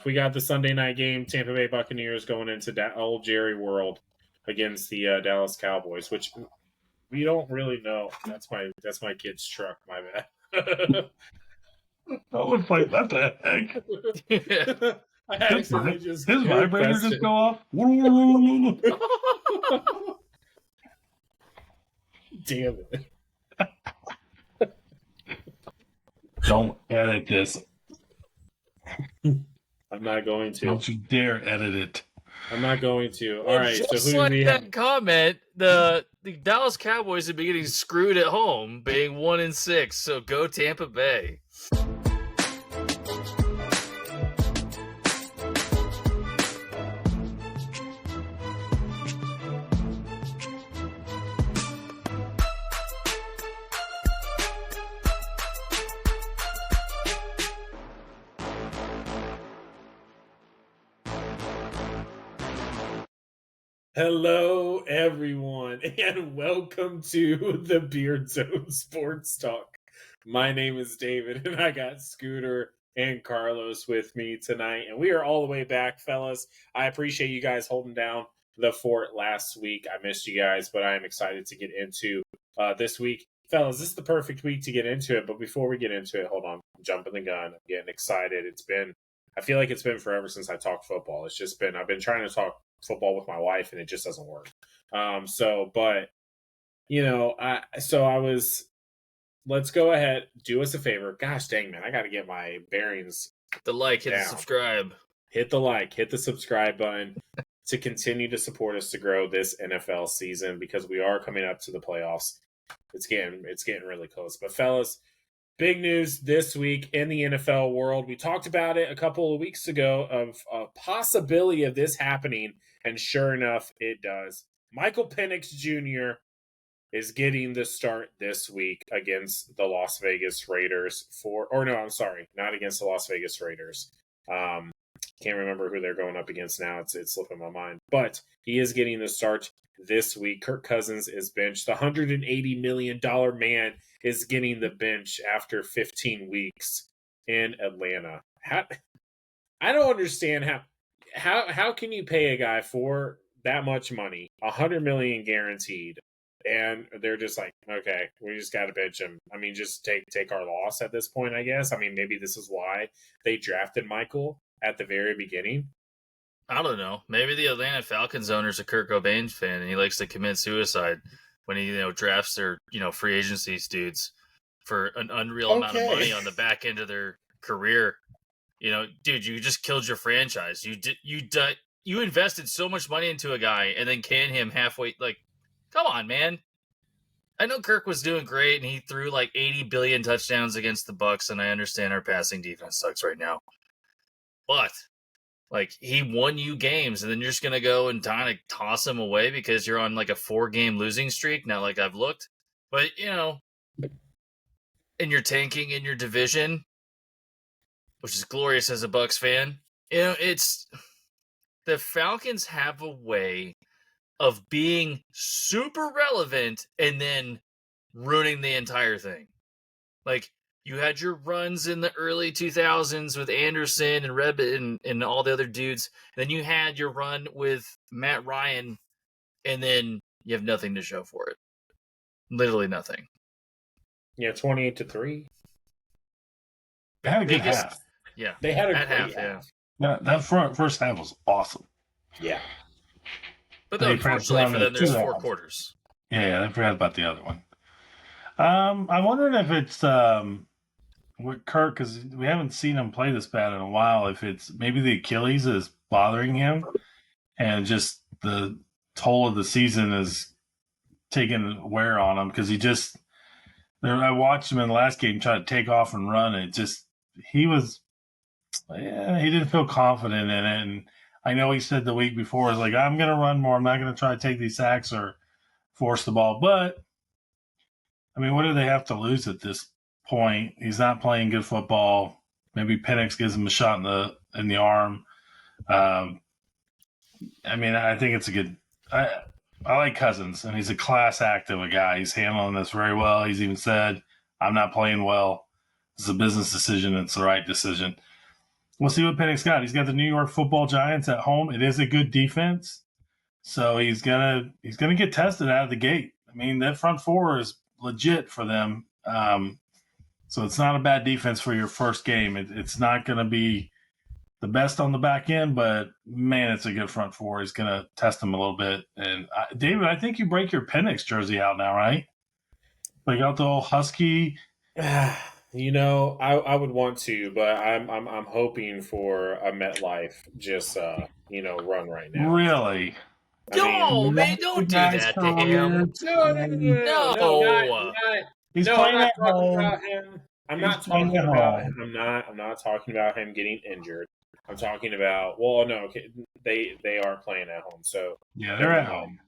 We got the Sunday night game, Tampa Bay Buccaneers going into old Jerry World against the Dallas Cowboys, which we don't really know. That's my kid's truck. My bad. I was like, what the heck? I accidentally His vibrator just go off. Damn it. Don't edit this. I'm not going to. Don't you dare edit it. I'm not going to. Well, all right. Just so who like do we that have? comment, the Dallas Cowboys have been getting screwed at home, being 1-6. So go Tampa Bay. Hello, everyone, and welcome to the Beardzone Sports Talk. My name is David, and I got Scooter and Carlos with me tonight, and we are all the way back, fellas. I appreciate you guys holding down the fort last week. I missed you guys, but I am excited to get into this week. Fellas, this is the perfect week to get into it, but before we get into it, hold on, I'm jumping the gun. I'm getting excited. I feel like it's been forever since I talked football. I've been trying to talk football with my wife and it just doesn't work. Let's go ahead, do us a favor. Gosh dang, man, I got to get my bearings. Hit the like, hit the subscribe. Hit the like, hit the subscribe button to continue to support us to grow this NFL season because we are coming up to the playoffs. It's getting really close. But fellas, big news this week in the NFL world. We talked about it a couple of weeks ago of a possibility of this happening, and sure enough, it does. Michael Penix Jr. is getting the start this week against the Las Vegas Raiders not against the Las Vegas Raiders. Can't remember who they're going up against now. It's slipping my mind. But he is getting the start this week. Kirk Cousins is benched. The $180 million man is getting the bench after 15 weeks in Atlanta. I don't understand how can you pay a guy for that much money, $100 million guaranteed, and they're just like, okay, we just got to bench him. I mean, just take our loss at this point, I guess. I mean, maybe this is why they drafted Michael at the very beginning. I don't know. Maybe the Atlanta Falcons owner's a Kurt Cobain fan, and he likes to commit suicide when he drafts their free agency dudes for an unreal amount of money on the back end of their career. Dude, you just killed your franchise. You invested so much money into a guy and then can him halfway. Like, come on, man. I know Kirk was doing great and he threw like 80 billion touchdowns against the Bucs, and I understand our passing defense sucks right now. But like, he won you games, and then you're just gonna go and kind of toss him away because you're on like a 4-game losing streak. Now, like, I've looked, but and you're tanking in your division, which is glorious as a Bucs fan. It's the Falcons have a way of being super relevant and then ruining the entire thing. Like, you had your runs in the early 2000s with Anderson and Reb and all the other dudes. And then you had your run with Matt Ryan, and then you have nothing to show for it. Literally nothing. Yeah, 28-3. They had a good half. Yeah, they had a great half. Yeah, that first half was awesome. Yeah, but unfortunately for them, there's 4 quarters. Yeah, I forgot about the other one. I'm wondering if it's with Kirk, because we haven't seen him play this bad in a while. If it's maybe the Achilles is bothering him, and just the toll of the season is taking wear on him, because I watched him in the last game try to take off and run, and he didn't feel confident in it. And I know he said the week before, "Is like, I'm going to run more. I'm not going to try to take these sacks or force the ball." But I mean, what do they have to lose at this point? He's not playing good football. Maybe Penix gives him a shot in the arm. I mean, I think it's a good. I like Cousins, and he's a class act of a guy. He's handling this very well. He's even said, "I'm not playing well. It's a business decision. It's the right decision." we'll see what Penix got. He's got the New York Football Giants at home. It is a good defense, so he's gonna get tested out of the gate. I mean, that front four is legit for them. So it's not a bad defense for your first game. It's not going to be the best on the back end, but man, it's a good front four. He's going to test them a little bit. And David, I think you break your Penix jersey out now, right? Like out the old Husky. You know, I would want to, but I'm hoping for a MetLife just run right now. Really? No, man, don't do that to him. No. He's playing at home. I'm not talking about him getting injured. I'm talking about they are playing at home. So yeah, they're at home.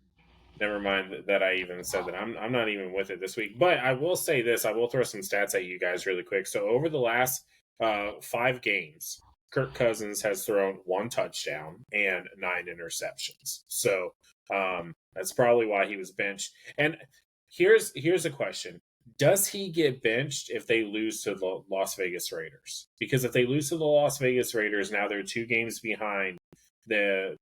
Never mind that I even said that. I'm not even with it this week. But I will say this. I will throw some stats at you guys really quick. So over the last 5 games, Kirk Cousins has thrown 1 touchdown and 9 interceptions. So that's probably why he was benched. And here's a question. Does he get benched if they lose to the Las Vegas Raiders? Because if they lose to the Las Vegas Raiders, now they're 2 games behind the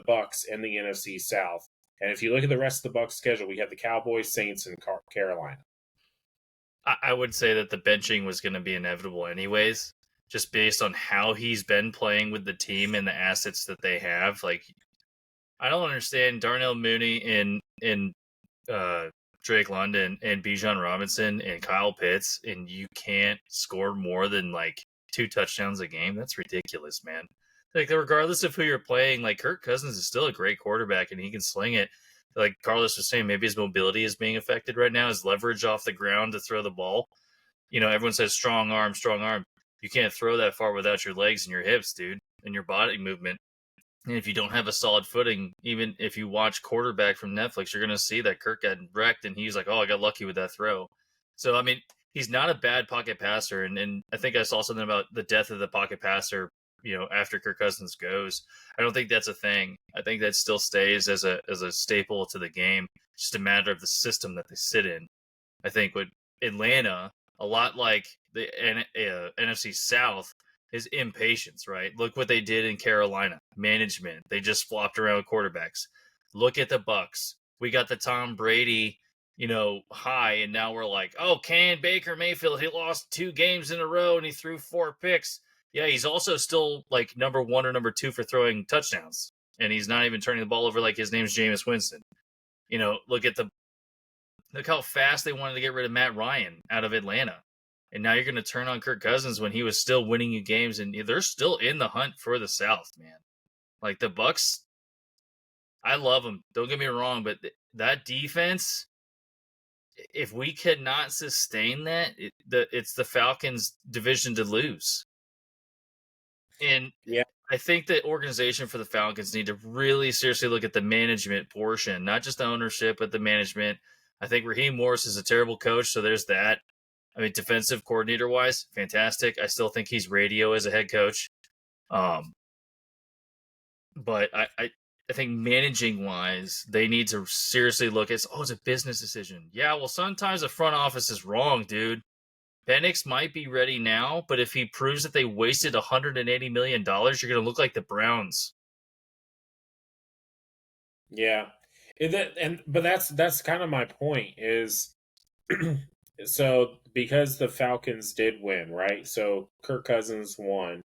Bucs and the NFC South. And if you look at the rest of the Bucs schedule, we have the Cowboys, Saints, and Carolina. I would say that the benching was going to be inevitable anyways, just based on how he's been playing with the team and the assets that they have. Like, I don't understand Darnell Mooney and Drake London and Bijan Robinson and Kyle Pitts, and you can't score more than like 2 touchdowns a game. That's ridiculous, man. Like, regardless of who you're playing, like, Kirk Cousins is still a great quarterback, and he can sling it. Like Carlos was saying, maybe his mobility is being affected right now, his leverage off the ground to throw the ball. You know, everyone says strong arm, strong arm. You can't throw that far without your legs and your hips, dude, and your body movement. And if you don't have a solid footing, even if you watch Quarterback from Netflix, you're going to see that Kirk got wrecked, and he's like, oh, I got lucky with that throw. So, I mean, he's not a bad pocket passer, and I think I saw something about the death of the pocket passer, you know, after Kirk Cousins goes. I don't think that's a thing. I think that still stays as a staple to the game. It's just a matter of the system that they sit in. I think with Atlanta, a lot like the NFC South, is impatience, right? Look what they did in Carolina. Management. They just flopped around quarterbacks. Look at the Bucs. We got the Tom Brady, high, and now we're like, oh, can Baker Mayfield, he lost 2 games in a row and he threw 4 picks. Yeah, he's also still like number 1 or number 2 for throwing touchdowns. And he's not even turning the ball over like his name's Jameis Winston. Look how fast they wanted to get rid of Matt Ryan out of Atlanta. And now you're going to turn on Kirk Cousins when he was still winning you games, and they're still in the hunt for the South, man. Like, the Bucs, I love them. Don't get me wrong, but that defense, if we could not sustain that, it's the Falcons' division to lose. And yeah, I think the organization for the Falcons need to really seriously look at the management portion, not just the ownership, but the management. I think Raheem Morris is a terrible coach, so there's that. I mean, defensive coordinator-wise, fantastic. I still think he's radio as a head coach. But I think managing-wise, they need to seriously look at, it's a business decision. Yeah, well, sometimes the front office is wrong, dude. Penix might be ready now, but if he proves that they wasted $180 million, you're going to look like the Browns. Yeah. But that's kind of my point is so because the Falcons did win, right? So Kirk Cousins won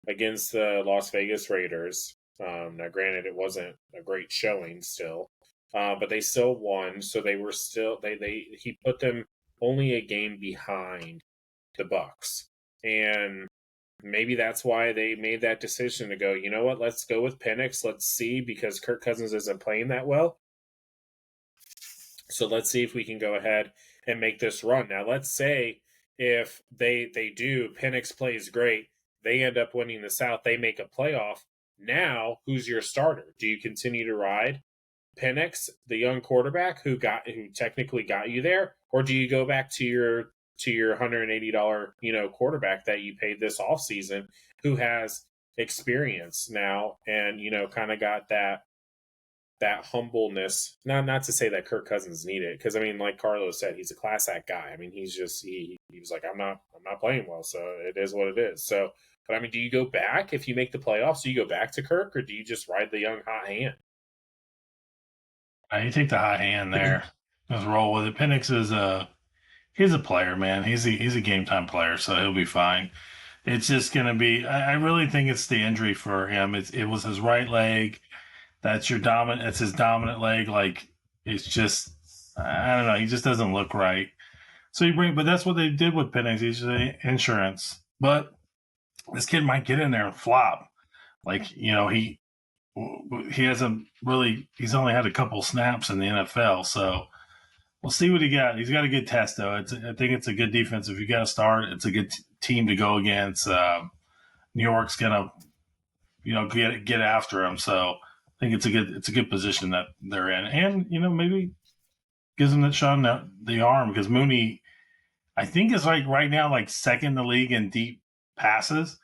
against the Las Vegas Raiders. Now, granted, it wasn't a great showing still, but they still won. So they were still he put them only a game behind the Bucs, and maybe that's why they made that decision to go, you know what, let's go with Penix. Let's see, because Kirk Cousins isn't playing that well. So let's see if we can go ahead and make this run. Now, let's say if they do, Penix plays great, they end up winning the South, they make a playoff. Now, who's your starter? Do you continue to ride Penix, the young quarterback who technically got you there, or do you go back to your $180, quarterback that you paid this offseason, who has experience now and, kind of got that humbleness? Not to say that Kirk Cousins need it, because I mean, like Carlos said, he's a class act guy. I mean, he's just he was like, I'm not playing well, so it is what it is. So But I mean, do you go back if you make the playoffs? Do you go back to Kirk, or do you just ride the young hot hand? You take the hot hand there. Just roll with it. Penix is he's a player, man. He's a game time player, so he'll be fine. It's just gonna be. I really think it's the injury for him. It was his right leg. That's your dominant. It's his dominant leg. Like it's just. I don't know. He just doesn't look right. So you bring, but that's what they did with Penix. He's insurance. But this kid might get in there and flop. Like he hasn't really. He's only had a couple snaps in the NFL, so we'll see what he got. He's got a good test though. I think it's a good defense. If you got to start, it's a good team to go against. New York's gonna get after him. So I think it's a good position that they're in, and maybe gives them that shot in the arm because Mooney, I think, is like right now like second in the league in deep passes,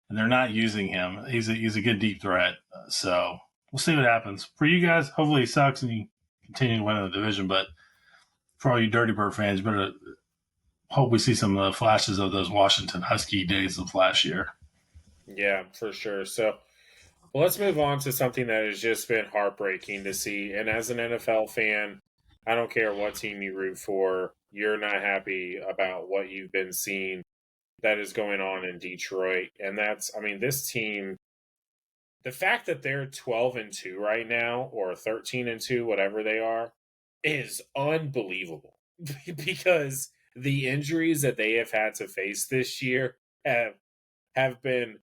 and they're not using him. He's a good deep threat. So we'll see what happens for you guys. Hopefully, he sucks and you continue to win the division. But for all you Dirty Bird fans, you better hope we see some of the flashes of those Washington Husky days of last year. Yeah, for sure. So, well, let's move on to something that has just been heartbreaking to see. And as an NFL fan, I don't care what team you root for, you're not happy about what you've been seeing that is going on in Detroit. And that's, I mean, this team, the fact that they're 12-2 right now, or 13-2, whatever they are, is unbelievable because the injuries that they have had to face this year have been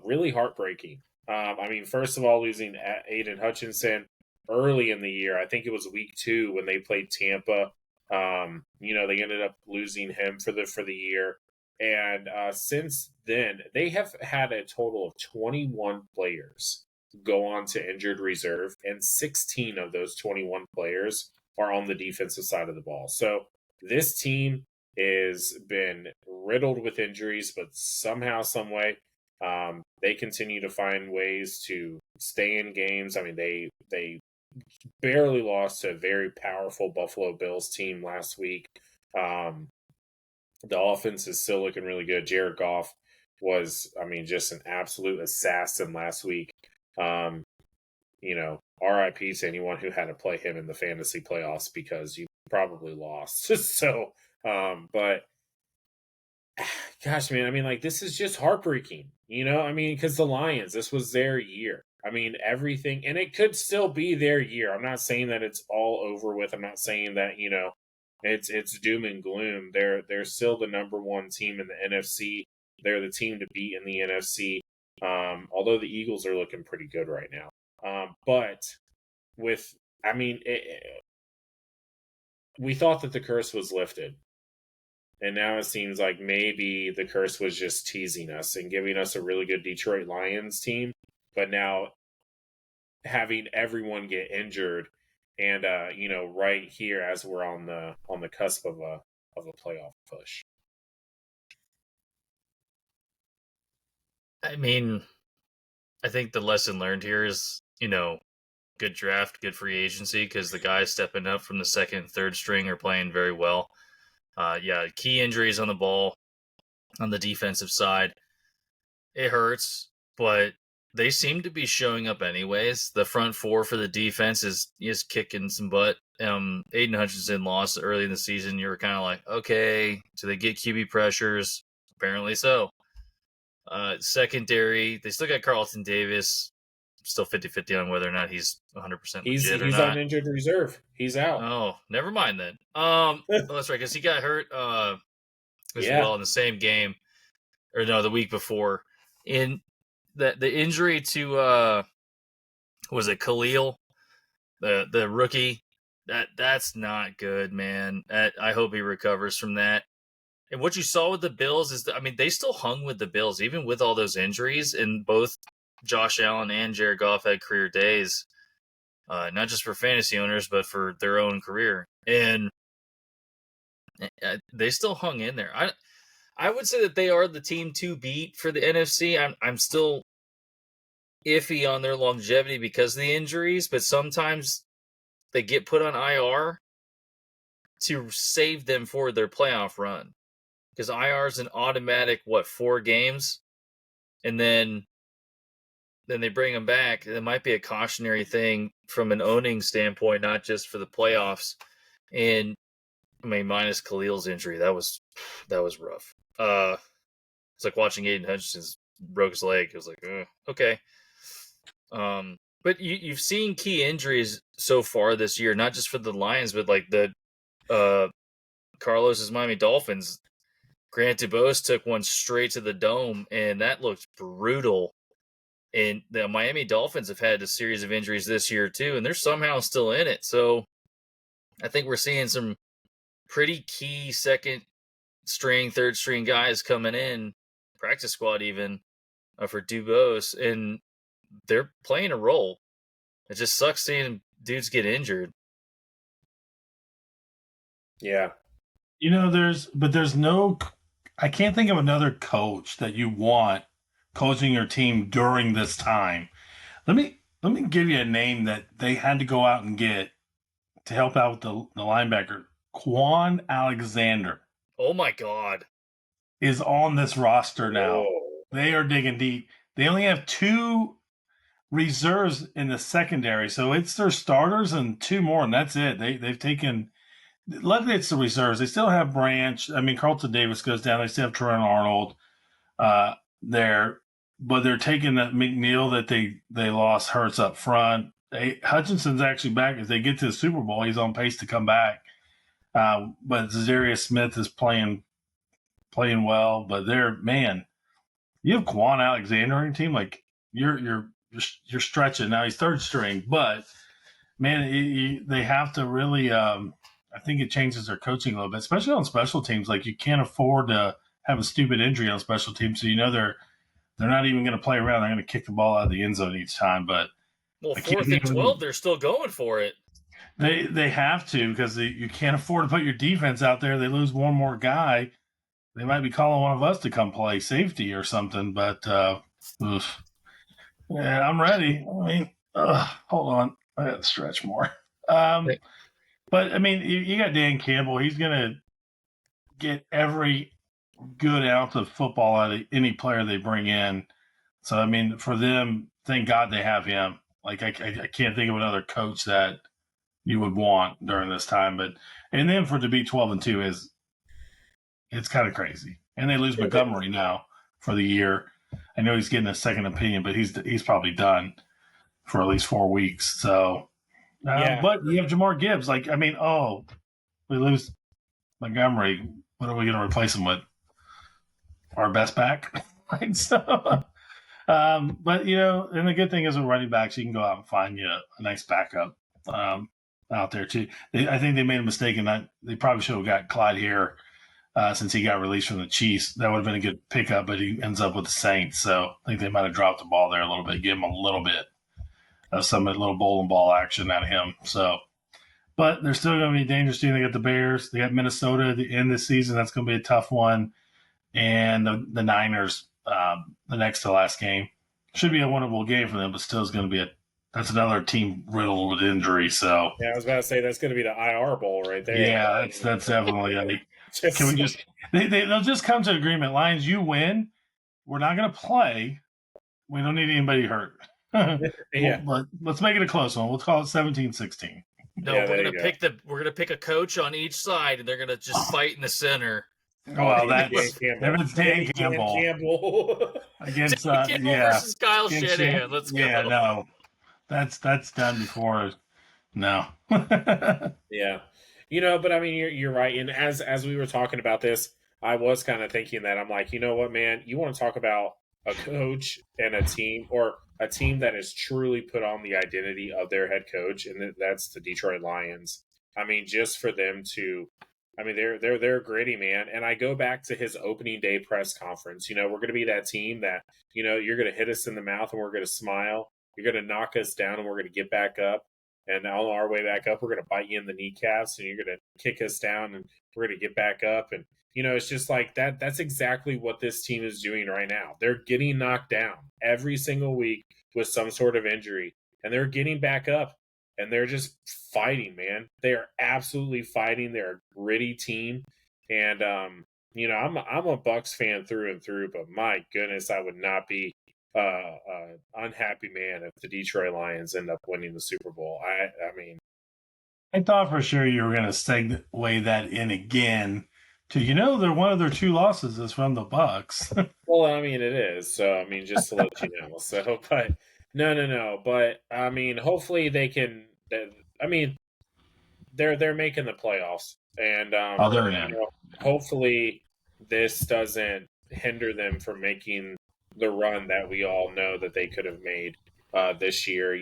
really heartbreaking. I mean, first of all, losing Aiden Hutchinson early in the year, I think it was week 2 when they played Tampa. They ended up losing him for the year, and since then they have had a total of 21 players go on to injured reserve, and 16 of those 21 players are on the defensive side of the ball. So this team has been riddled with injuries, but somehow, some way, they continue to find ways to stay in games. I mean, they barely lost to a very powerful Buffalo Bills team last week. The offense is still looking really good. Jared Goff was, I mean, just an absolute assassin last week. RIP to anyone who had to play him in the fantasy playoffs because you probably lost. So, but gosh, man, I mean, like, this is just heartbreaking, I mean, because the Lions, this was their year. I mean, everything, and it could still be their year. I'm not saying that it's all over with. I'm not saying that, it's doom and gloom. They're still the number one team in the NFC. They're the team to beat in the NFC. Although the Eagles are looking pretty good right now. But we thought that the curse was lifted. And now it seems like maybe the curse was just teasing us and giving us a really good Detroit Lions team. But now having everyone get injured and right here as we're on the cusp of a playoff push. I mean, I think the lesson learned here is, good draft, good free agency, because the guys stepping up from the second and third string are playing very well. Key injuries on the ball, on the defensive side. It hurts, but they seem to be showing up anyways. The front four for the defense is kicking some butt. Aiden Hutchinson lost early in the season. You were kind of like, okay, do they get QB pressures? Apparently so. Secondary, they still got Carlton Davis. Still 50-50 on whether or not he's 100% legit or not. He's on injured reserve. He's out. Oh, never mind then. That's right, because he got hurt well in the same game, or no, the week before. In the injury to was it Khalil, the rookie? That's not good, man. I hope he recovers from that. And what you saw with the Bills is that, I mean, they still hung with the Bills even with all those injuries, and both Josh Allen and Jared Goff had career days, not just for fantasy owners, but for their own career. And they still hung in there. I would say that they are the team to beat for the NFC. I'm still iffy on their longevity because of the injuries, but sometimes they get put on IR to save them for their playoff run. Because IR is an automatic, 4 games? and then they bring him back. It might be a cautionary thing from an owning standpoint, not just for the playoffs. And I mean, minus Khalil's injury, that was rough. It's like watching Aiden Hutchinson broke his leg. It was like, okay. But you've seen key injuries so far this year, not just for the Lions, but like the Carlos's Miami Dolphins. Grant DuBose took one straight to the dome, and that looked brutal. And the Miami Dolphins have had a series of injuries this year too, and they're somehow still in it. So I think we're seeing some pretty key second string, third string guys coming in, practice squad even, for DuBose, and they're playing a role. It just sucks seeing dudes get injured. Yeah. There's no, I can't think of another coach that you want coaching your team during this time. Let me give you a name that they had to go out and get to help out with the linebacker. Quan Alexander. Oh my God. Is on this roster now. Whoa. They are digging deep. They only have 2 reserves in the secondary, so it's their starters and 2 more, and that's it. They've taken. Luckily, it's the reserves. They still have Branch. I mean, Carlton Davis goes down. They still have Terrell Arnold there, but they're taking that McNeil that they lost Hurts up front. Hutchinson's actually back. If they get to the Super Bowl, he's on pace to come back. But Zarius Smith is playing well. But you have Quan Alexander on your team. Like you're stretching now. He's third string, but man, they have to really. I think it changes their coaching a little bit, especially on special teams. Like you can't afford to have a stupid injury on special teams, so they're not even going to play around. They're going to kick the ball out of the end zone each time. But 4th and 12, they're still going for it. They have to because you can't afford to put your defense out there. They lose one more guy. They might be calling one of us to come play safety or something. But yeah, I'm ready. I mean, hold on, I got to stretch more. But I mean, you got Dan Campbell. He's going to get every good ounce of football out of any player they bring in. So I mean, for them, thank God they have him. Like I can't think of another coach that you would want during this time. And then for it to be 12-2 it's kind of crazy. And they lose Montgomery now for the year. I know he's getting a second opinion, but he's probably done for at least 4 weeks. So, but you have Jamar Gibbs. Like, I mean, we lose Montgomery. What are we going to replace him with? Our best back. But and the good thing is with running backs, you can go out and find you a nice backup out there too. I think they made a mistake in that they probably should have got Clyde here since he got released from the Chiefs. That would have been a good pickup, but he ends up with the Saints. So I think they might have dropped the ball there a little bit, give him a little bit of a little bowling ball action out of him. So, but they're still going to be a dangerous team. They got the Bears. They got Minnesota at the end of the season. That's going to be a tough one. And the Niners, the next to last game. Should be a winnable game for them, but still is going to be that's another team riddled with injury. So yeah, I was about to say that's going to be the IR bowl right there. Yeah, that's definitely. Can we just? They'll just come to agreement. Lions, you win. We're not going to play. We don't need anybody hurt. Yeah, but let's make it a close one. We'll call it 17-16. No, we're gonna pick a coach on each side, and they're gonna just fight in the center. Well, that's Dan Campbell against Campbell versus Kyle Shanahan. Let's go. Yeah, no, that's done before. No. Yeah, but I mean, you're right. And as we were talking about this, I was kind of thinking that I'm like, you know what, man, you want to talk about a coach and a team, or a team that has truly put on the identity of their head coach, and that's the Detroit Lions. I mean, just for them to. I mean, they're gritty, man. And I go back to his opening day press conference. We're going to be that team that, you're going to hit us in the mouth and we're going to smile. You're going to knock us down and we're going to get back up. And on our way back up, we're going to bite you in the kneecaps and you're going to kick us down and we're going to get back up. And, it's just like that. That's exactly what this team is doing right now. They're getting knocked down every single week with some sort of injury, and they're getting back up. And they're just fighting, man. They are absolutely fighting. They're a gritty team. And, I'm a Bucks fan through and through, but my goodness, I would not be unhappy man if the Detroit Lions end up winning the Super Bowl. I mean, I thought for sure you were going to segue that in again to, they're one of their 2 losses is from the Bucks. well, I mean, it is. So, I mean, just to let you know. So, but no. But I mean, hopefully they can. I mean, they're making the playoffs, and Oh, they're in. Hopefully this doesn't hinder them from making the run that we all know that they could have made this year.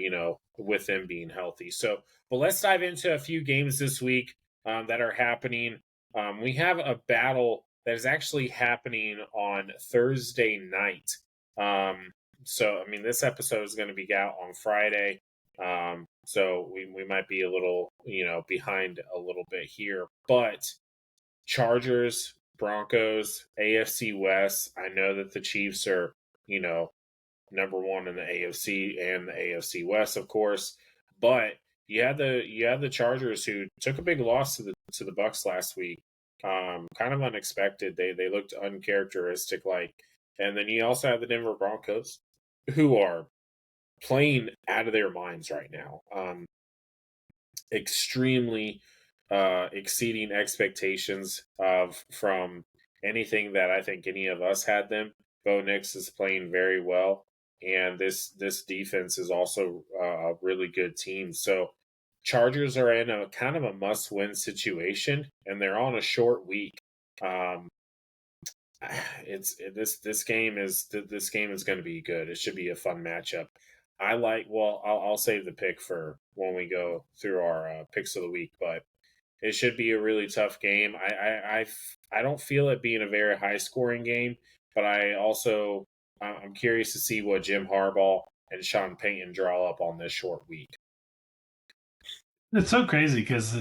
With them being healthy. So, but let's dive into a few games this week that are happening. We have a battle that is actually happening on Thursday night. So, I mean, this episode is going to be out on Friday. So we might be a little, behind a little bit here. But Chargers, Broncos, AFC West. I know that the Chiefs are, number one in the AFC and the AFC West, of course. But you had the Chargers who took a big loss to the Bucks last week. Kind of unexpected. They looked uncharacteristic and then you also have the Denver Broncos who are playing out of their minds right now. Extremely exceeding expectations from anything that I think any of us had them. Bo Nix is playing very well, and this defense is also a really good team. So Chargers are in a kind of a must-win situation, and they're on a short week. This game is going to be good. It should be a fun matchup. I'll save the pick for when we go through our picks of the week, but it should be a really tough game. I don't feel it being a very high scoring game, but I'm curious to see what Jim Harbaugh and Sean Payton draw up on this short week. It's so crazy because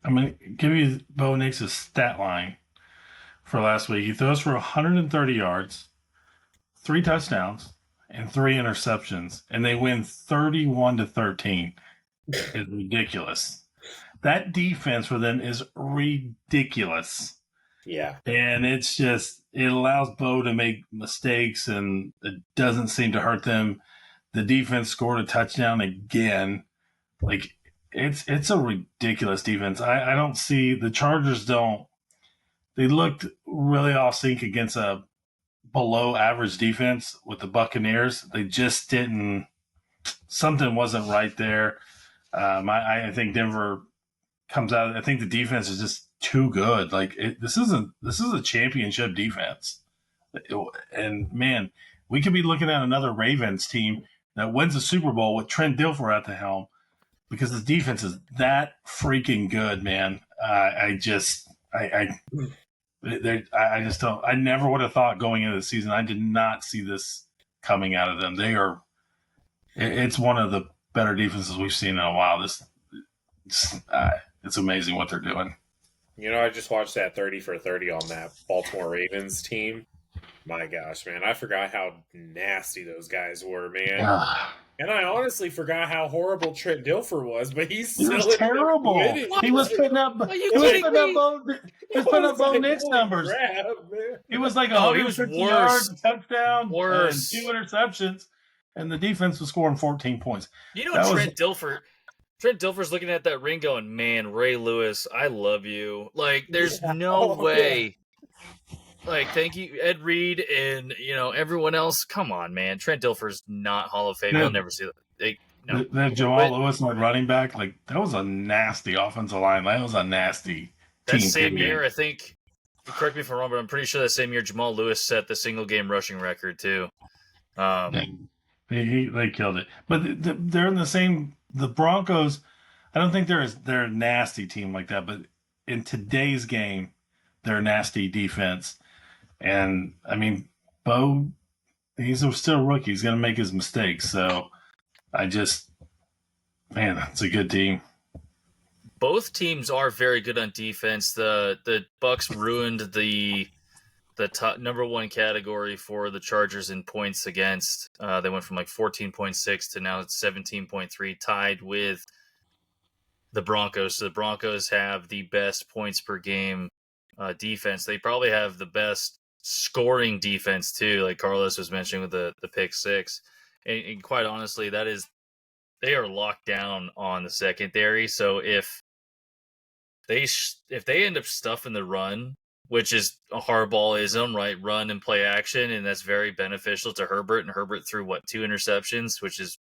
I'm going to give you Bo Nix's stat line for last week. He throws for 130 yards, 3 touchdowns, and 3 interceptions, and they win 31-13. It's ridiculous. That defense for them is ridiculous. Yeah. And it's just, it allows Bo to make mistakes, and it doesn't seem to hurt them. The defense scored a touchdown again. It's a ridiculous defense. I don't see, the Chargers they looked really off sync against a below average defense with the Buccaneers. They just didn't, something wasn't right there. I think Denver comes out. I think the defense is just too good. This is a championship defense. And man, we could be looking at another Ravens team that wins the Super Bowl with Trent Dilfer at the helm because the defense is that freaking good, man. I just don't. I never would have thought going into the season. I did not see this coming out of them. It's one of the better defenses we've seen in a while. It's amazing what they're doing. I just watched that 30 for 30 on that Baltimore Ravens team. My gosh, man, I forgot how nasty those guys were, man. And I honestly forgot how horrible Trent Dilfer was, but he was terrible. He was putting up Bo Nix numbers. He was like 150 yards, touchdown, and 2 interceptions, and the defense was scoring 14 points. Trent Dilfer's looking at that ring going, man, Ray Lewis, I love you. There's no way. Thank you, Ed Reed, and everyone else. Come on, man. Trent Dilfer's not Hall of Fame. You'll never see that. That Jamal Lewis, running back, that was a nasty offensive line. That was a nasty team. That same year, I think. Correct me if I'm wrong, but I'm pretty sure that same year Jamal Lewis set the single game rushing record too. They killed it, but they're in the same. The Broncos, I don't think they're a nasty team like that, but in today's game, they're a nasty defense. And I mean, Bo, he's still a rookie. He's going to make his mistakes. So it's a good team. Both teams are very good on defense. The Bucks ruined the top number one category for the Chargers in points against. They went from 14.6 to now it's 17.3, tied with the Broncos. So the Broncos have the best points per game defense. They probably have the best scoring defense too, like Carlos was mentioning with the pick six. And quite honestly, they are locked down on the secondary. So if they end up stuffing the run, which is a Harbaulism, right? Run and play action, and that's very beneficial to Herbert. And Herbert threw 2 interceptions, which is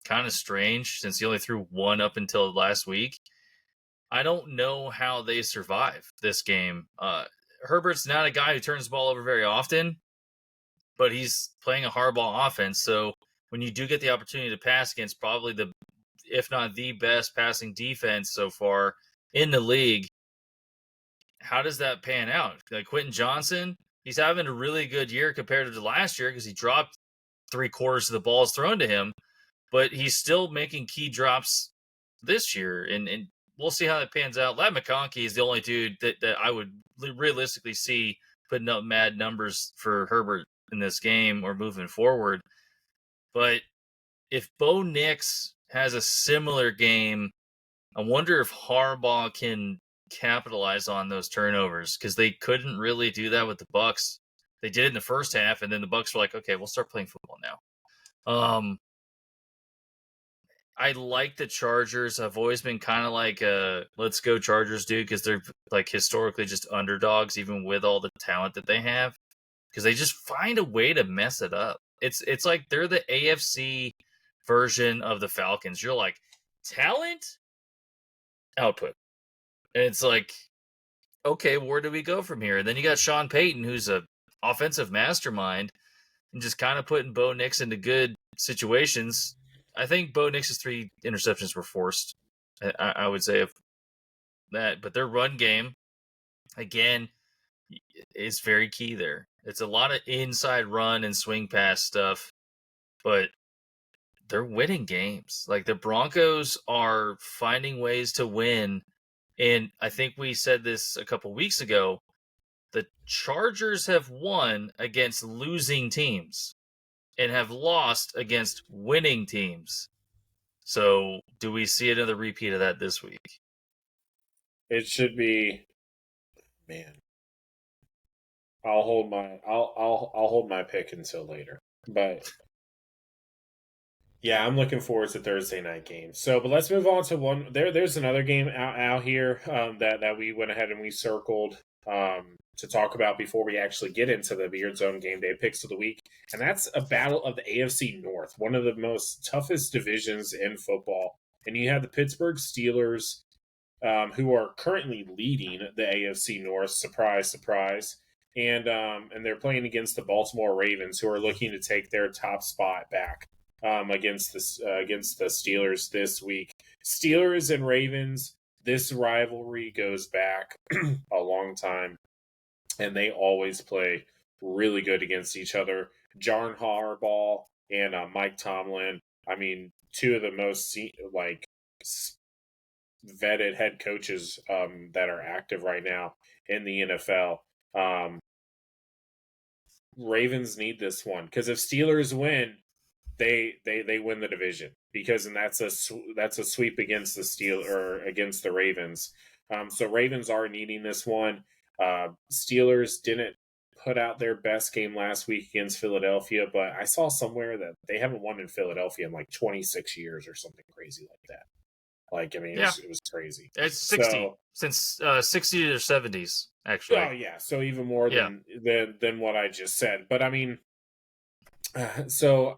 kind of strange since he only threw 1 up until last week. I don't know how they survive this game. Herbert's not a guy who turns the ball over very often, but he's playing a Harbaugh offense. So when you do get the opportunity to pass against probably if not the best passing defense so far in the league, how does that pan out? Like Quentin Johnson, he's having a really good year compared to last year because he dropped 3/4 of the balls thrown to him, but he's still making key drops this year. And we'll see how that pans out. Ladd McConkey is the only dude that I would realistically see putting up mad numbers for Herbert in this game or moving forward. But if Bo Nix has a similar game, I wonder if Harbaugh can capitalize on those turnovers because they couldn't really do that with the Bucs. They did it in the first half, and then the Bucs were like, "Okay, we'll start playing football now." I like the Chargers. I've always been kind of like a let's go Chargers dude because they're like historically just underdogs, even with all the talent that they have, because they just find a way to mess it up. It's like they're the AFC version of the Falcons. You're like talent, output, and it's like, okay, where do we go from here? And then you got Sean Payton, who's a offensive mastermind, and just kind of putting Bo Nix into good situations. I think Bo Nix's 3 interceptions were forced. I would say of that, but their run game again is very key there. It's a lot of inside run and swing pass stuff, but they're winning games. Like the Broncos are finding ways to win, and I think we said this a couple weeks ago. The Chargers have won against losing teams and have lost against winning teams. So, do we see another repeat of that this week? It should be, man. I'll hold my pick until later. But yeah, I'm looking forward to Thursday night games. So, but let's move on to one. There's another game out here that we went ahead and we circled to talk about before we actually get into the Beardzone game day picks of the week, and that's a battle of the AFC North, one of the most toughest divisions in football. And you have the Pittsburgh Steelers, who are currently leading the AFC North. Surprise, surprise. And they're playing against the Baltimore Ravens, who are looking to take their top spot back against the Steelers this week. Steelers and Ravens, this rivalry goes back a long time, and they always play really good against each other. John Harbaugh and Mike Tomlin, I mean, 2 of the most vetted head coaches that are active right now in the NFL. Ravens need this one because if Steelers win, they win the division and that's a sweep against against the Ravens. So Ravens are needing this one. Steelers didn't put out their best game last week against Philadelphia, but I saw somewhere that they haven't won in Philadelphia in 26 years or something crazy like that. It was crazy. It's 60 since 60s or 70s, actually. Oh yeah, so even more than what I just said. But I mean, so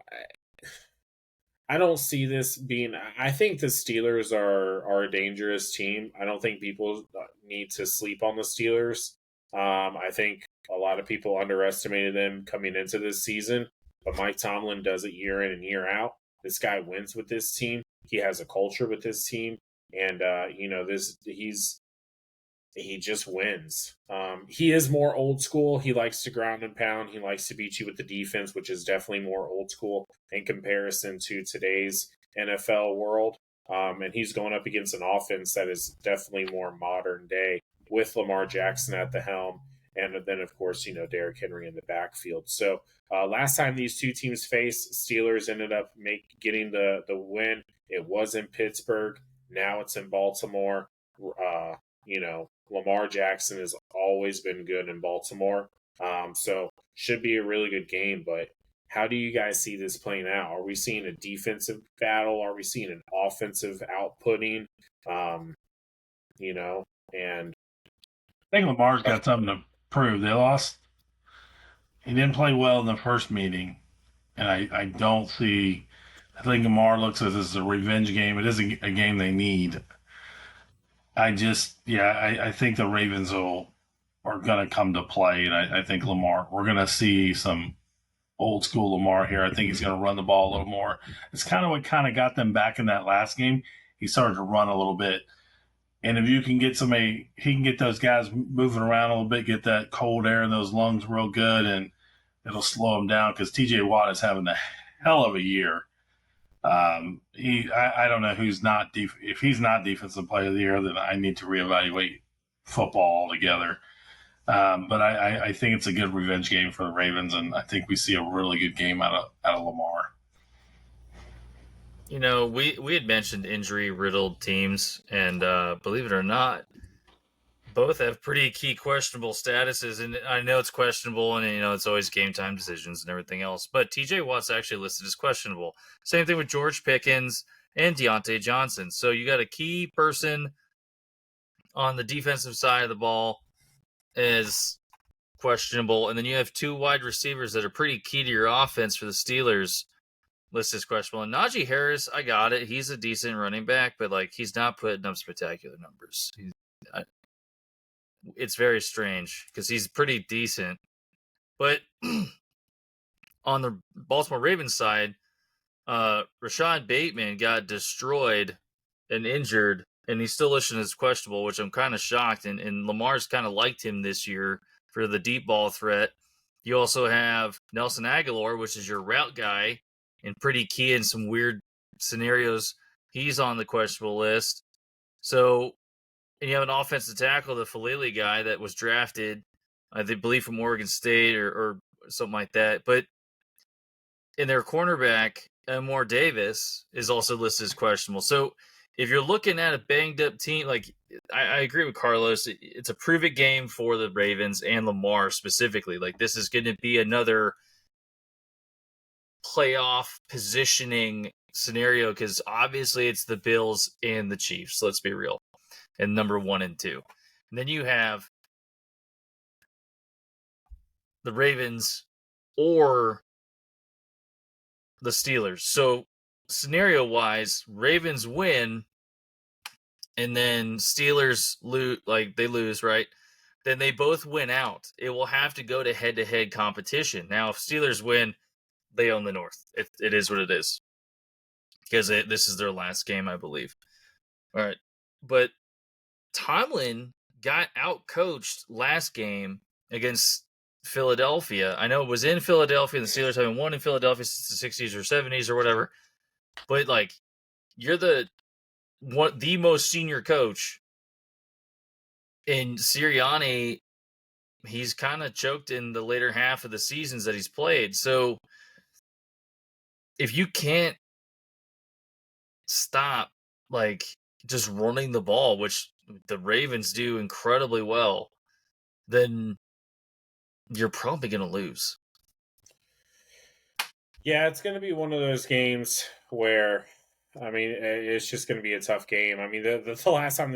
I don't see this being. I think the Steelers are a dangerous team. I don't think people need to sleep on the Steelers. I think a lot of people underestimated them coming into this season, but Mike Tomlin does it year in and year out. This guy wins with this team. He has a culture with this team, and he just wins. He is more old school. He likes to ground and pound. He likes to beat you with the defense, which is definitely more old school in comparison to today's NFL world. And he's going up against an offense that is definitely more modern day with Lamar Jackson at the helm. And then, of course, Derrick Henry in the backfield. So last time these 2 teams faced, Steelers ended up getting the win. It was in Pittsburgh. Now it's in Baltimore. Lamar Jackson has always been good in Baltimore. So should be a really good game. But how do you guys see this playing out? Are we seeing a defensive battle? Are we seeing an offensive outputting? And I think Lamar's got something to prove. They lost. He didn't play well in the first meeting, and I don't see. I think Lamar looks at this as a revenge game. It is a game they need. I think the Ravens are going to come to play, and I think Lamar. We're going to see some old school Lamar here. I think he's going to run the ball a little more. It's kind of what got them back in that last game. He started to run a little bit. And if you can get somebody, he can get those guys moving around a little bit, get that cold air in those lungs real good, and it'll slow him down because T.J. Watt is having a hell of a year. I don't know who's not if he's not defensive player of the year, then I need to reevaluate football altogether. But I think it's a good revenge game for the Ravens, and I think we see a really good game out of Lamar. We had mentioned injury-riddled teams, and believe it or not, both have pretty key questionable statuses. And I know it's questionable, and it's always game time decisions and everything else. But T.J. Watt's actually listed as questionable. Same thing with George Pickens and Deontay Johnson. So you got a key person on the defensive side of the ball as questionable, and then you have two wide receivers that are pretty key to your offense for the Steelers. List is questionable. And Najee Harris, I got it. He's a decent running back, but he's not putting up spectacular numbers. It's very strange because he's pretty decent. But on the Baltimore Ravens side, Rashad Bateman got destroyed and injured, and he's still listed as questionable, which I'm kind of shocked. And Lamar's kind of liked him this year for the deep ball threat. You also have Nelson Aguilar, which is your route guy, and pretty key in some weird scenarios. He's on the questionable list. So, and you have an offensive tackle, the Falele guy that was drafted, I believe from Oregon State or something like that. But in their cornerback, Amore Davis is also listed as questionable. So if you're looking at a banged up team, I agree with Carlos. It's a prove-it game for the Ravens and Lamar specifically. This is going to be another playoff positioning scenario because obviously it's the Bills and the Chiefs. Let's be real. And number 1 and 2. And then you have the Ravens or the Steelers. So scenario-wise, Ravens win and then Steelers lose, they lose, right? Then they both win out. It will have to go to head-to-head competition. Now, if Steelers win, they own the North. It is what it is. Because this is their last game, I believe. All right. But Tomlin got out-coached last game against Philadelphia. I know it was in Philadelphia, and the Steelers haven't won in Philadelphia since the 60s or 70s or whatever. But, you're the most senior coach. And Sirianni, he's kind of choked in the later half of the seasons that he's played. So if you can't stop just running the ball, which the Ravens do incredibly well, then you're probably going to lose. Yeah, it's going to be one of those games where, it's just going to be a tough game. The last time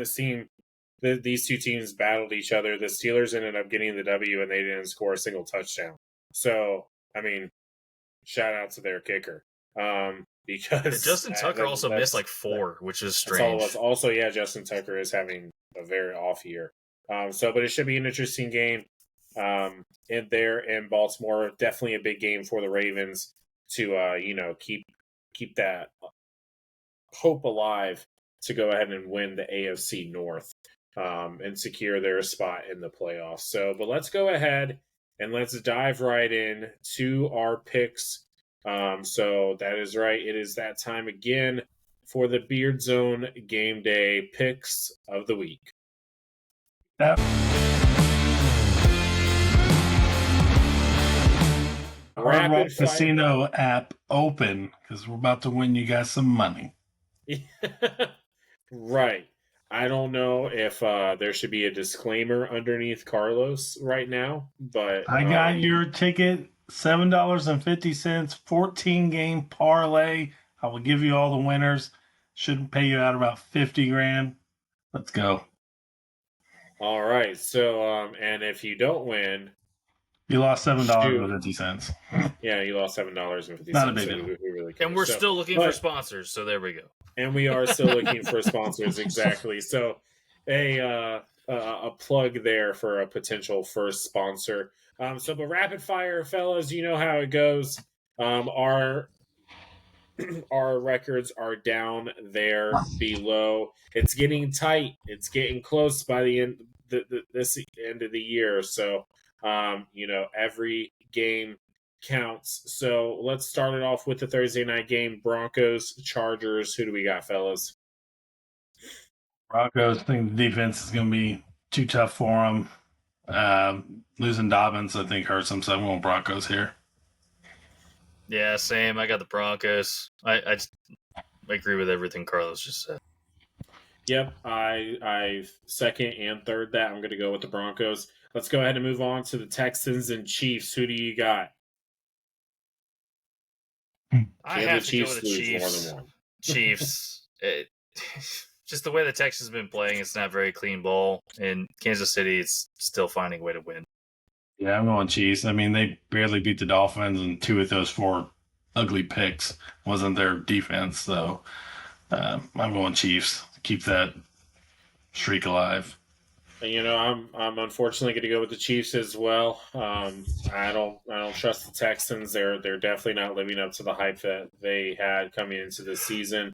these two teams battled each other, the Steelers ended up getting the W and they didn't score a single touchdown. So, shout out to their kicker. Because Justin Tucker also missed 4, which is strange. Also, Justin Tucker is having a very off year. But it should be an interesting game. In there in Baltimore, definitely a big game for the Ravens to keep that hope alive to go ahead and win the AFC North and secure their spot in the playoffs. But let's go ahead and let's dive right in to our picks. So that is right. It is that time again for the Beardzone Game Day Picks of the Week. Yep. Hard Rock Casino app open because we're about to win you guys some money. Right. I don't know if there should be a disclaimer underneath Carlos right now, but I got your ticket, $7.50, 14-game parlay. I will give you all the winners. Shouldn't pay you out about 50 grand. Let's go. all right. So, and if you don't win, You lost shoot. $7.50. Yeah, you lost $7.50. Not a big So deal. who really cares? And we're So, still looking for sponsors, so there we go. And we are still looking for sponsors, exactly. So, a plug there for a potential first sponsor. But rapid fire, fellas, you know how it goes. Our records are down there below. It's getting tight. It's getting close by the end this end of the year. So, every game counts. So let's start it off with the Thursday night game: Broncos, Chargers. Who do we got, fellas? Broncos, I think the defense is going to be too tough for them. Losing Dobbins, I think, hurts them, so I'm going Broncos here. Yeah, same. I got the Broncos. I agree with everything Carlos just said. Yep, I second and third that. I'm going to go with the Broncos. Let's go ahead and move on to the Texans and Chiefs. Who do you got? I have to go with the Chiefs. More than one. Chiefs. Just the way the Texans have been playing, it's not very clean ball. In Kansas City, it's still finding a way to win. Yeah, I'm going Chiefs. I mean, they barely beat the Dolphins, and 2 of those 4 ugly picks wasn't their defense. So I'm going Chiefs. Keep that streak alive. I'm unfortunately going to go with the Chiefs as well. I don't trust the Texans. They're definitely not living up to the hype that they had coming into the season.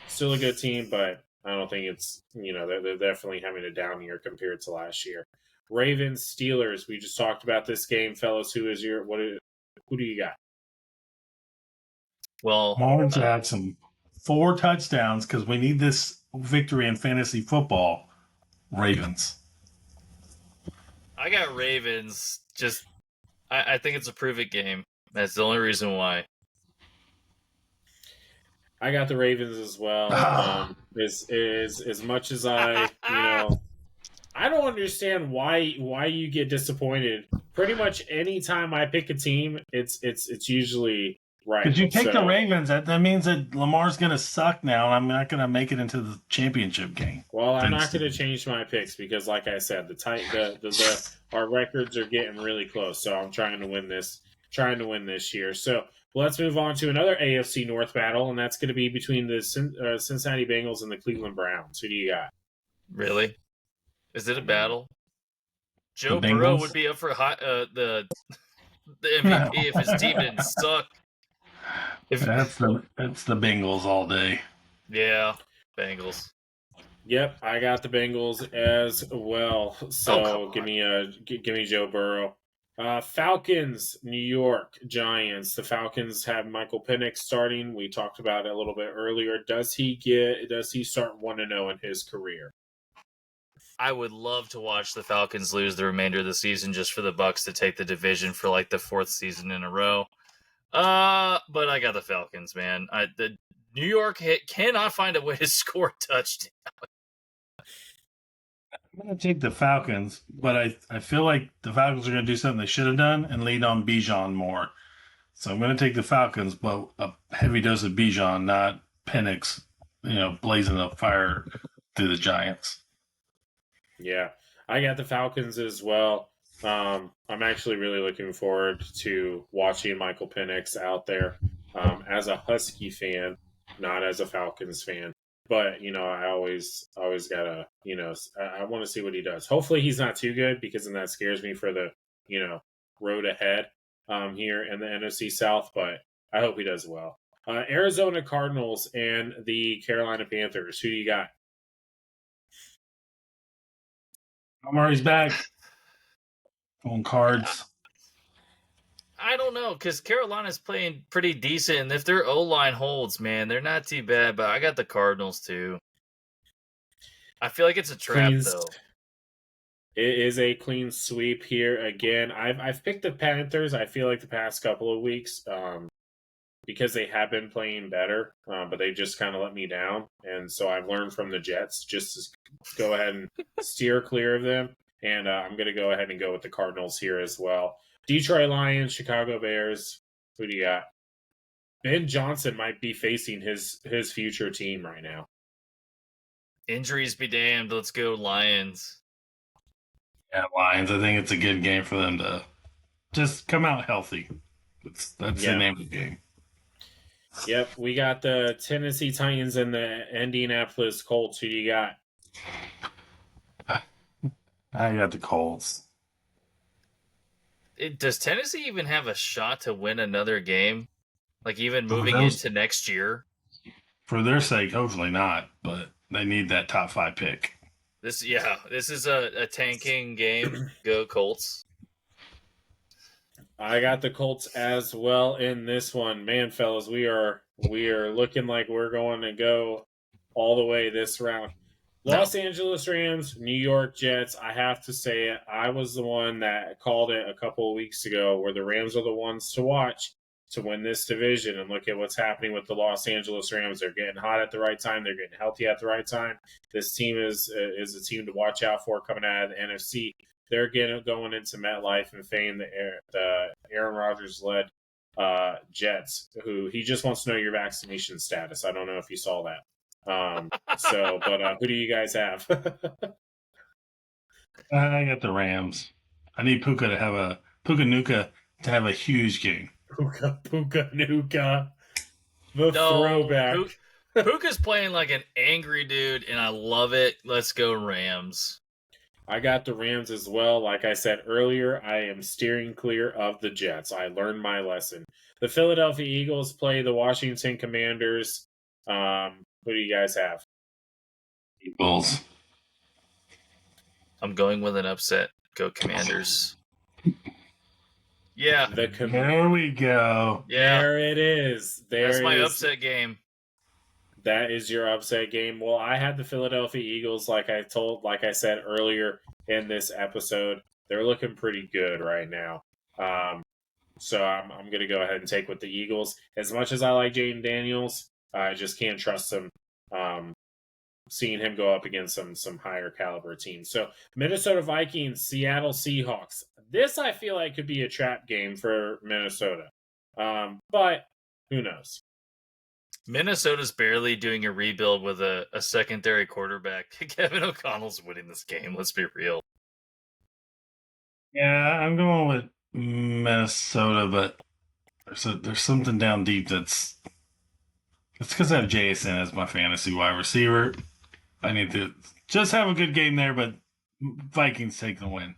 Still a good team, but I don't think it's they're definitely having a down year compared to last year. Ravens, Steelers. We just talked about this game, fellas. Who do you got? Well, Marvin Jackson, 4 touchdowns because we need this victory in fantasy football. Ravens. I got Ravens. I think it's a prove-it game. That's the only reason why. I got the Ravens as well. As much as I don't understand why you get disappointed. Pretty much any time I pick a team, it's usually right. Because you pick the Ravens, that means that Lamar's going to suck now, and I'm not going to make it into the championship game. Well, I'm not going to change my picks because, like I said, our records are getting really close. So I'm trying to win this year. So let's move on to another AFC North battle, and that's going to be between the Cincinnati Bengals and the Cleveland Browns. Who do you got? Really? Is it a battle? Joe Burrow would be up for the MVP if his team didn't suck. That's the Bengals all day. Yeah, Bengals. Yep, I got the Bengals as well. So give me Joe Burrow. Falcons, New York Giants. The Falcons have Michael Penix starting. We talked about it a little bit earlier. Does he start 1-0 in his career? I would love to watch the Falcons lose the remainder of the season just for the Bucs to take the division for like the 4th season in a row. But I got the Falcons, man. The New York cannot find a way to score a touchdown. I'm going to take the Falcons, but I feel like the Falcons are going to do something they should have done and lean on Bijan more. So I'm going to take the Falcons, but a heavy dose of Bijan, not Penix, blazing a fire through the Giants. Yeah, I got the Falcons as well. I'm actually really looking forward to watching Michael Penix out there as a Husky fan, not as a Falcons fan. But, I always gotta, I want to see what he does. Hopefully he's not too good because then that scares me for the, road ahead here in the NFC South. But I hope he does well. Arizona Cardinals and the Carolina Panthers. Who do you got? Murray's back. On Cards. I don't know, because Carolina's playing pretty decent, and if their O-line holds, man, they're not too bad, but I got the Cardinals, too. I feel like it's a trap, though. It is a clean sweep here. Again, I've picked the Panthers, I feel like, the past couple of weeks. because they have been playing better, but they just kind of let me down. And so I've learned from the Jets just to go ahead and steer clear of them. And I'm going to go ahead and go with the Cardinals here as well. Detroit Lions, Chicago Bears. Who do you got? Ben Johnson might be facing his future team right now. Injuries be damned. Let's go Lions. Yeah, Lions. I think it's a good game for them to just come out healthy. That's the name of the game. Yep, we got the Tennessee Titans and the Indianapolis Colts. Who do you got? I got the Colts. Does Tennessee even have a shot to win another game? Like even moving into next year? For their sake, hopefully not, but they need that top 5 pick. This is a tanking game. Go Colts. I got the Colts as well in this one. Man, fellas, we are looking like we're going to go all the way this round. Los Angeles Rams, New York Jets. I have to say it. I was the one that called it a couple of weeks ago where the Rams are the ones to watch to win this division. And look at what's happening with the Los Angeles Rams. They're getting hot at the right time. They're getting healthy at the right time. This team is a team to watch out for coming out of the NFC. They're going into MetLife and facing the Aaron Rodgers-led Jets, who he just wants to know your vaccination status. I don't know if you saw that. But who do you guys have? I got the Rams. I need Puka Nuka to have a huge game. Puka Nuka. Throwback. Puka's playing like an angry dude, and I love it. Let's go Rams. I got the Rams as well. Like I said earlier, I am steering clear of the Jets. I learned my lesson. The Philadelphia Eagles play the Washington Commanders. Who do you guys have? Eagles. I'm going with an upset. Go Commanders. Yeah. There we go. Yeah. There it is. That's my upset game. That is your upset game. Well, I had the Philadelphia Eagles, like I said earlier in this episode. They're looking pretty good right now. So I'm going to go ahead and take with the Eagles. As much as I like Jaden Daniels, I just can't trust him. Seeing him go up against some higher caliber teams. So Minnesota Vikings, Seattle Seahawks. This I feel like could be a trap game for Minnesota. But who knows? Minnesota's barely doing a rebuild with a secondary quarterback. Kevin O'Connell's winning this game. Let's be real. Yeah, I'm going with Minnesota, but there's something down deep it's because I have Jason as my fantasy wide receiver. I need to just have a good game there, but Vikings take the win.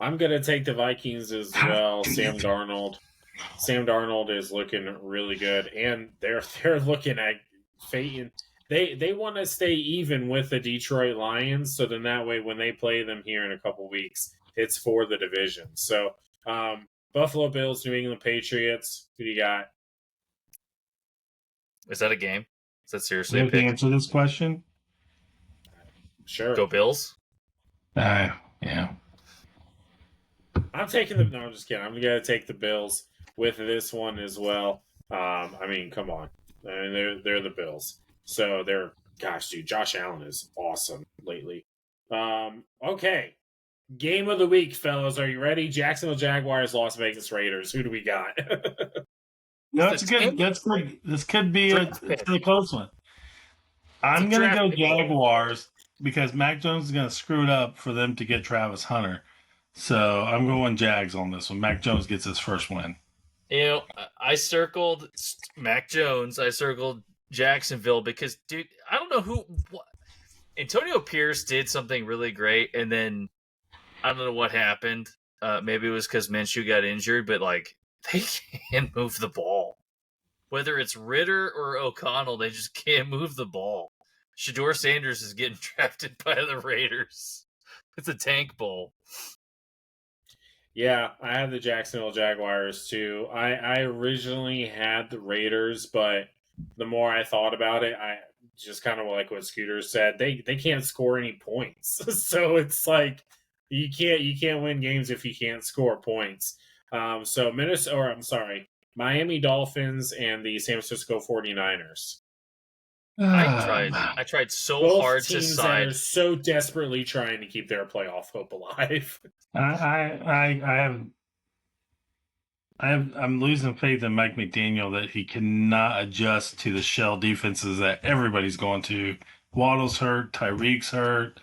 I'm going to take the Vikings as well. Sam Darnold is looking really good, and they're looking at Peyton. They want to stay even with the Detroit Lions, so then that way when they play them here in a couple weeks, it's for the division. So Buffalo Bills, New England Patriots. Who do you got? Is that a game? Is that seriously You a have to pick? answer this question? Sure. Go Bills? Yeah. I'm taking the. No, I'm just kidding. I'm going to take the Bills with this one as well. I mean, come on. I mean, they're the Bills. So gosh, dude, Josh Allen is awesome lately. Okay. Game of the week, fellas. Are you ready? Jacksonville Jaguars, Las Vegas Raiders. Who do we got? No, it's good. That's good. This could be a close one. I'm going to go Jaguars because Mac Jones is going to screw it up for them to get Travis Hunter. So I'm going Jags on this one. Mac Jones gets his first win. You know, I circled Mac Jones. I circled Jacksonville because, dude, I don't know what. Antonio Pierce did something really great, and then I don't know what happened. Maybe it was because Minshew got injured, but, like, they can't move the ball. Whether it's Ritter or O'Connell, they just can't move the ball. Shador Sanders is getting drafted by the Raiders. It's a tank bowl. Yeah, I have the Jacksonville Jaguars too. I originally had the Raiders, but the more I thought about it, I just kind of like what Scooter said. They can't score any points, so it's like you can't win games if you can't score points. So Miami Dolphins and the San Francisco 49ers. I tried so Both hard to teams that side. are so desperately trying to keep their playoff hope alive. I'm losing faith in Mike McDaniel that he cannot adjust to the shell defenses that everybody's going to. Waddle's hurt, Tyreek's hurt.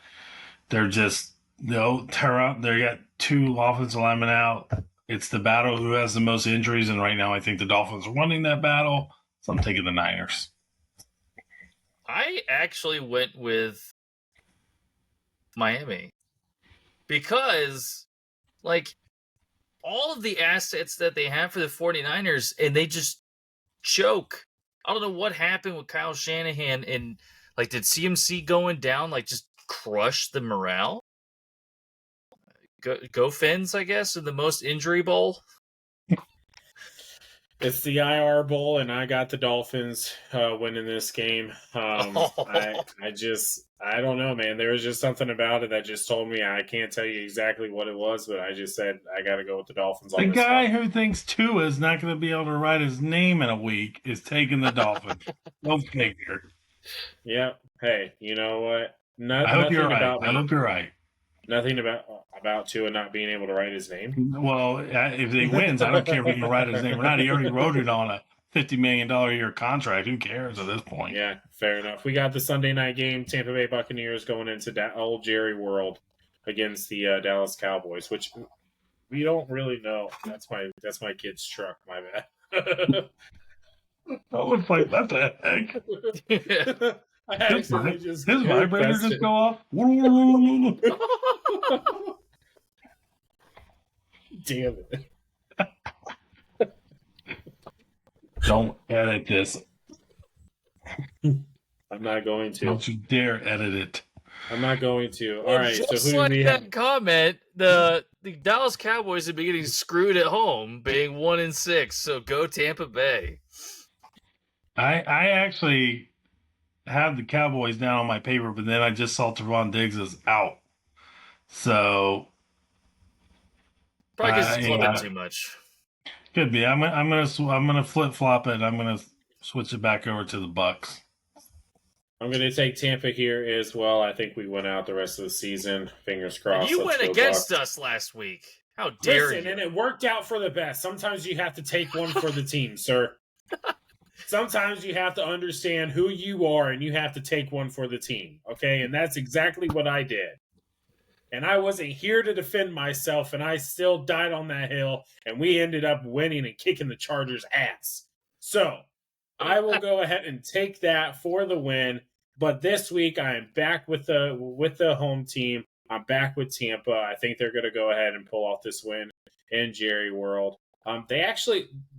They're just they'll tear up. They got 2 offensive linemen out. It's the battle who has the most injuries, and right now I think the Dolphins are winning that battle. So I'm taking the Niners. I actually went with Miami because, like, all of the assets that they have for the 49ers, and they just choke. I don't know what happened with Kyle Shanahan, and, like, did CMC going down, like, just crush the morale? Go Fins, I guess, in the most injury bowl. It's the IR Bowl, and I got the Dolphins winning this game. I don't know, man. There was just something about it that just told me, I can't tell you exactly what it was, but I just said I got to go with the Dolphins. The guy who thinks Tua is not going to be able to write his name in a week is taking the Dolphins. Go figure. Yep. Hey, you know what? I hope you're right. Nothing about Tua not being able to write his name. Well, if he wins, I don't care if he can write his name or not. He already wrote it on a $50 million a year contract. Who cares at this point? Yeah, fair enough. We got the Sunday night game, Tampa Bay Buccaneers going into old Jerry World against the Dallas Cowboys, which we don't really know. That's my kid's truck. My bad. I would fight. What the heck? His vibrator just go off. Damn it! Don't edit this. I'm not going to. Don't you dare edit it. I'm not going to. All Well, right. just so who like do we that have? comment, the Dallas Cowboys have been getting screwed at home, being 1-6. So go Tampa Bay. I actually have the Cowboys down on my paper, but then I just saw Trevon Diggs is out. So Probably because he's flipping too much. Could be. I'm gonna flip flop it. I'm gonna switch it back over to the Bucks. I'm going to take Tampa here as well. I think we went out the rest of the season. Fingers crossed. You went against Bucks. us last week. How dare you? And it worked out for the best. Sometimes you have to take one for the team, sir. Sometimes you have to understand who you are, and you have to take one for the team. Okay? And that's exactly what I did. And I wasn't here to defend myself, and I still died on that hill, and we ended up winning and kicking the Chargers' ass. So, I will go ahead and take that for the win. But this week, I am back with the home team. I'm back with Tampa. I think they're going to go ahead and pull off this win in Jerry World.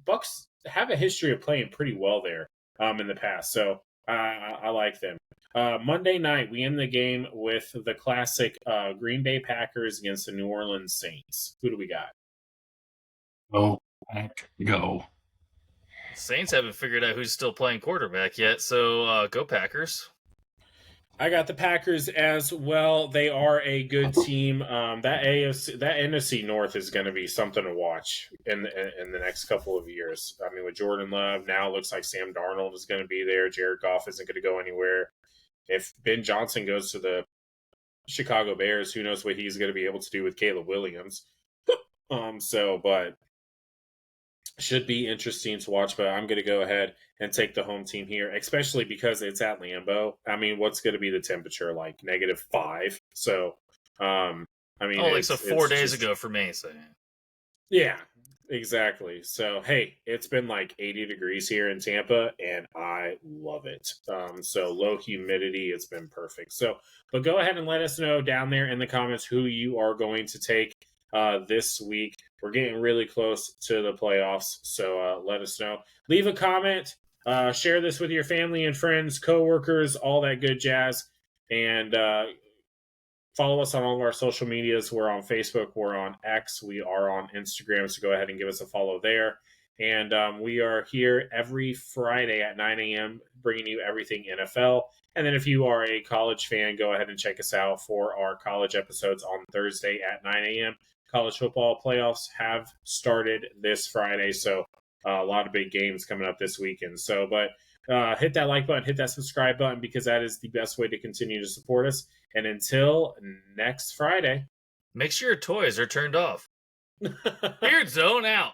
Bucks have a history of playing pretty well there in the past, so I like them. Monday night, we end the game with the classic Green Bay Packers against the New Orleans Saints. Who do we got? Go. Saints haven't figured out who's still playing quarterback yet, so go Packers. I got the Packers as well. They are a good team. That NFC North is going to be something to watch in the next couple of years. I mean, with Jordan Love, now it looks like Sam Darnold is going to be there. Jared Goff isn't going to go anywhere. If Ben Johnson goes to the Chicago Bears, who knows what he's going to be able to do with Caleb Williams. But should be interesting to watch, but I'm going to go ahead and take the home team here, especially because it's at Lambeau. I mean, what's going to be the temperature? Like -5. So, like 4 days ago for me. So. Yeah, exactly. So, hey, it's been like 80 degrees here in Tampa, and I love it. So low humidity, it's been perfect. So, but go ahead and let us know down there in the comments who you are going to take this week. We're getting really close to the playoffs, so let us know. Leave a comment. Share this with your family and friends, coworkers, all that good jazz. And follow us on all of our social medias. We're on Facebook. We're on X. We are on Instagram, so go ahead and give us a follow there. And we are here every Friday at 9 a.m. bringing you everything NFL. And then if you are a college fan, go ahead and check us out for our college episodes on Thursday at 9 a.m. College football playoffs have started this Friday, so A lot of big games coming up this weekend. So, but hit that like button, hit that subscribe button, because that is the best way to continue to support us. And until next Friday, make sure your toys are turned off. Beardzone out.